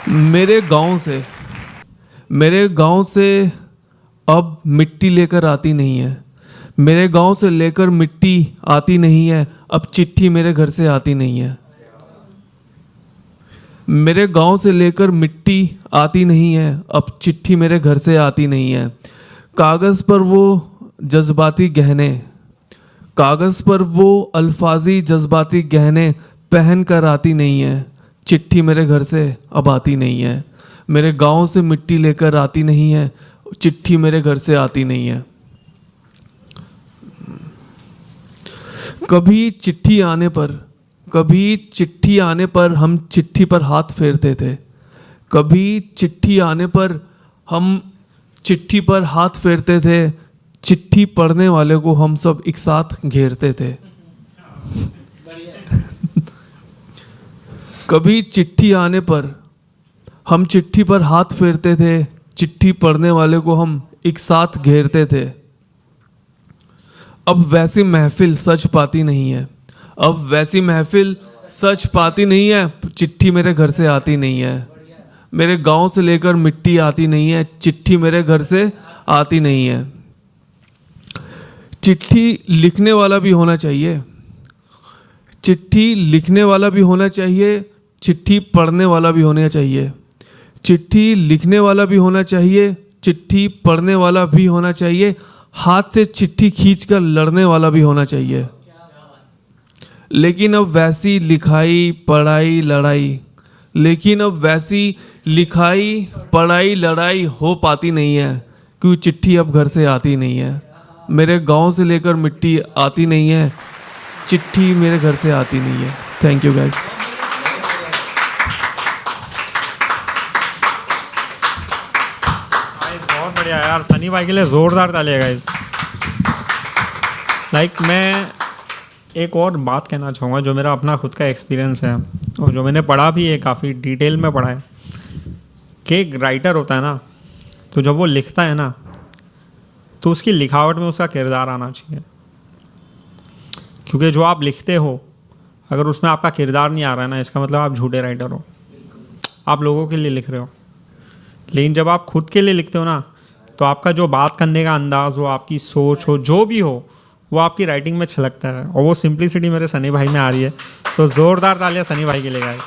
मेरे गांव से अब मिट्टी लेकर आती नहीं है। मेरे गांव से लेकर मिट्टी आती नहीं है, अब चिट्ठी मेरे घर से आती नहीं है। मेरे गांव से लेकर मिट्टी आती नहीं है, अब चिट्ठी मेरे घर से आती नहीं है। कागज़ पर वो जज्बाती गहने, कागज़ पर वो अल्फाजी जज्बाती गहने पहन कर आती नहीं है, चिट्ठी मेरे घर से अब आती नहीं है। मेरे गांव से मिट्टी लेकर आती नहीं है, चिट्ठी मेरे घर से आती नहीं है। कभी चिट्ठी आने पर हम चिट्ठी पर हाथ फेरते थे। कभी चिट्ठी आने पर हम चिट्ठी पर हाथ फेरते थे। चिट्ठी पढ़ने वाले को हम सब एक साथ घेरते थे। कभी चिट्ठी आने पर हम चिट्ठी पर हाथ फेरते थे। चिट्ठी पढ़ने वाले को हम एक साथ घेरते थे। अब वैसी महफिल सच पाती नहीं है। अब वैसी महफिल सच पाती नहीं है, चिट्ठी मेरे घर से आती नहीं है। मेरे गांव से लेकर मिट्टी आती नहीं है, चिट्ठी मेरे घर से आती नहीं है। चिट्ठी लिखने वाला भी होना चाहिए। चिट्ठी लिखने वाला भी होना चाहिए, चिट्ठी पढ़ने वाला भी होना चाहिए। चिट्ठी लिखने वाला भी होना चाहिए, चिट्ठी पढ़ने वाला भी होना चाहिए। हाथ से चिट्ठी खींचकर लड़ने वाला भी होना चाहिए। लेकिन अब वैसी लिखाई पढ़ाई लड़ाई हो पाती नहीं है, क्योंकि चिट्ठी अब घर से आती नहीं है। मेरे गांव से लेकर मिट्टी आती नहीं है, चिट्ठी मेरे घर से आती नहीं है। Thank you guys. बहुत बढ़िया यार, सनी भाई के लिए जोरदार तालियां गाइस। मैं एक और बात कहना चाहूँगा जो मेरा अपना खुद का एक्सपीरियंस है और जो मैंने पढ़ा भी है, काफ़ी डिटेल में पढ़ा है कि एक राइटर होता है ना, तो जब वो लिखता है ना तो उसकी लिखावट में उसका किरदार आना चाहिए। क्योंकि जो आप लिखते हो अगर उसमें आपका किरदार नहीं आ रहा है ना, इसका मतलब आप झूठे राइटर हो। आप लोगों के लिए लिख रहे हो। लेकिन जब आप खुद के लिए लिखते हो ना, तो आपका जो बात करने का अंदाज़ हो, आपकी सोच हो, जो भी हो, वो आपकी राइटिंग में छलकता है। और वो सिंप्लिसिटी मेरे सनी भाई में आ रही है। तो ज़ोरदार तालियां सनी भाई के लिए गाइस।